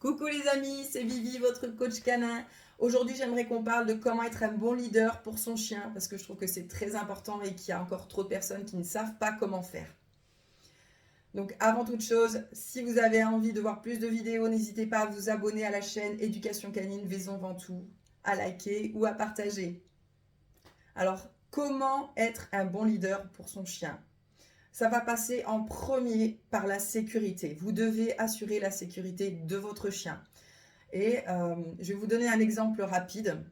Coucou les amis, c'est Vivi, votre coach canin. Aujourd'hui, j'aimerais qu'on parle de comment être un bon leader pour son chien, parce que je trouve que c'est très important et qu'il y a encore trop de personnes qui ne savent pas comment faire. Donc avant toute chose, si vous avez envie de voir plus de vidéos, n'hésitez pas à vous abonner à la chaîne Éducation Canine Vaison Ventoux, à liker ou à partager. Alors, comment être un bon leader pour son chien? Ça va passer en premier par la sécurité. Vous devez assurer la sécurité de votre chien. Et je vais vous donner un exemple rapide.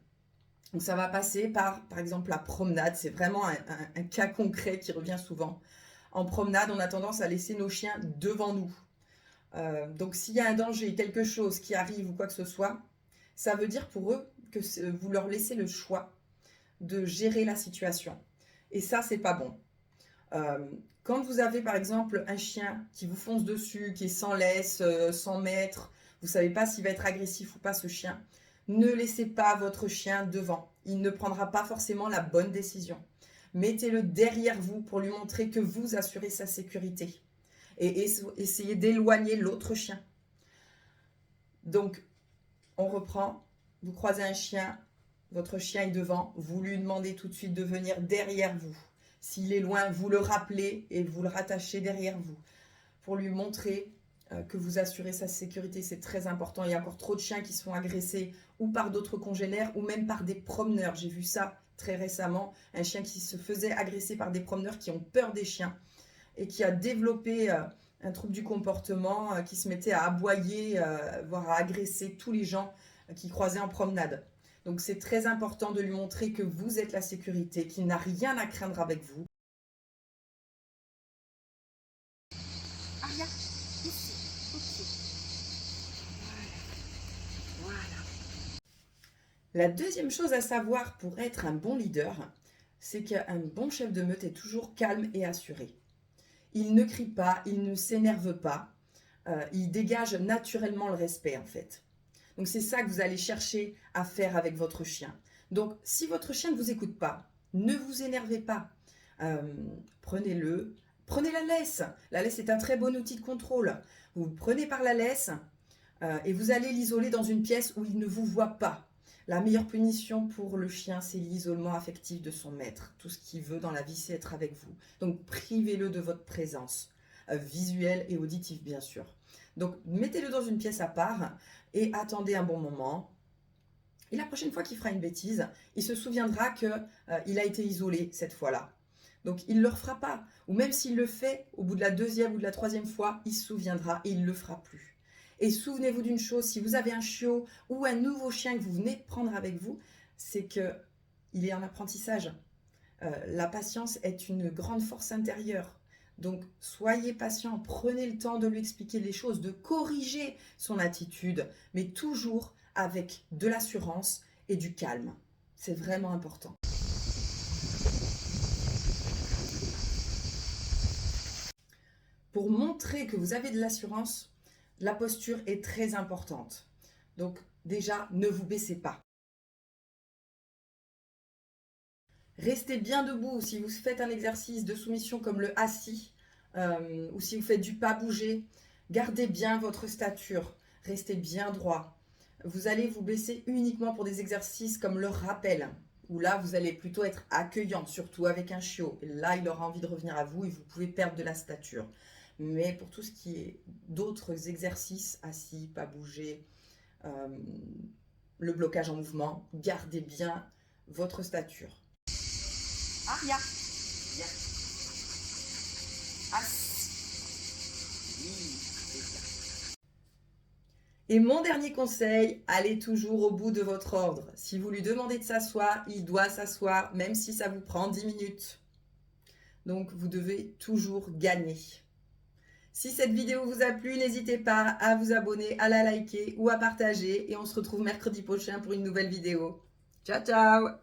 Donc ça va passer par exemple, la promenade. C'est vraiment un cas concret qui revient souvent. En promenade, on a tendance à laisser nos chiens devant nous. Donc s'il y a un danger, quelque chose qui arrive ou quoi que ce soit, ça veut dire pour eux que vous leur laissez le choix de gérer la situation. Et ça, c'est pas bon. Quand vous avez par exemple un chien qui vous fonce dessus, qui est sans laisse, sans maître, vous ne savez pas s'il va être agressif ou pas ce chien, ne laissez pas votre chien devant. Il ne prendra pas forcément la bonne décision. Mettez-le derrière vous pour lui montrer que vous assurez sa sécurité. Et essayez d'éloigner l'autre chien. Donc, on reprend. Vous croisez un chien, votre chien est devant, vous lui demandez tout de suite de venir derrière vous. S'il est loin, vous le rappelez et vous le rattachez derrière vous pour lui montrer que vous assurez sa sécurité. C'est très important. Il y a encore trop de chiens qui sont agressés ou par d'autres congénères ou même par des promeneurs. J'ai vu ça très récemment, un chien qui se faisait agresser par des promeneurs qui ont peur des chiens et qui a développé un trouble du comportement, qui se mettait à aboyer, voire à agresser tous les gens qui croisaient en promenade. Donc c'est très important de lui montrer que vous êtes la sécurité, qu'il n'a rien à craindre avec vous. Aria, ici, ok. Voilà. La deuxième chose à savoir pour être un bon leader, c'est qu'un bon chef de meute est toujours calme et assuré. Il ne crie pas, il ne s'énerve pas, il dégage naturellement le respect en fait. Donc c'est ça que vous allez chercher à faire avec votre chien. Donc si votre chien ne vous écoute pas, ne vous énervez pas. Prenez-le, prenez la laisse. La laisse est un très bon outil de contrôle. Vous le prenez par la laisse et vous allez l'isoler dans une pièce où il ne vous voit pas. La meilleure punition pour le chien, c'est l'isolement affectif de son maître. Tout ce qu'il veut dans la vie, c'est être avec vous. Donc privez-le de votre présence, visuelle et auditive bien sûr. Donc mettez-le dans une pièce à part et attendez un bon moment. Et la prochaine fois qu'il fera une bêtise, il se souviendra qu'il a été isolé cette fois-là. Donc il ne le refera pas. Ou même s'il le fait, au bout de la deuxième ou de la troisième fois, il se souviendra et il ne le fera plus. Et souvenez-vous d'une chose, si vous avez un chiot ou un nouveau chien que vous venez de prendre avec vous, c'est qu'il est en apprentissage. La patience est une grande force intérieure. Donc, soyez patient, prenez le temps de lui expliquer les choses, de corriger son attitude, mais toujours avec de l'assurance et du calme. C'est vraiment important. Pour montrer que vous avez de l'assurance, la posture est très importante. Donc, déjà, ne vous baissez pas. Restez bien debout si vous faites un exercice de soumission comme le assis ou si vous faites du pas bouger. Gardez bien votre stature, restez bien droit. Vous allez vous baisser uniquement pour des exercices comme le rappel, où là vous allez plutôt être accueillant, surtout avec un chiot. Et là il aura envie de revenir à vous et vous pouvez perdre de la stature. Mais pour tout ce qui est d'autres exercices, assis, pas bouger, le blocage en mouvement, gardez bien votre stature. Aria, viens. Assis. Oui, c'est ça. Et mon dernier conseil, allez toujours au bout de votre ordre. Si vous lui demandez de s'asseoir, il doit s'asseoir, même si ça vous prend 10 minutes. Donc, vous devez toujours gagner. Si cette vidéo vous a plu, n'hésitez pas à vous abonner, à la liker ou à partager. Et on se retrouve mercredi prochain pour une nouvelle vidéo. Ciao, ciao!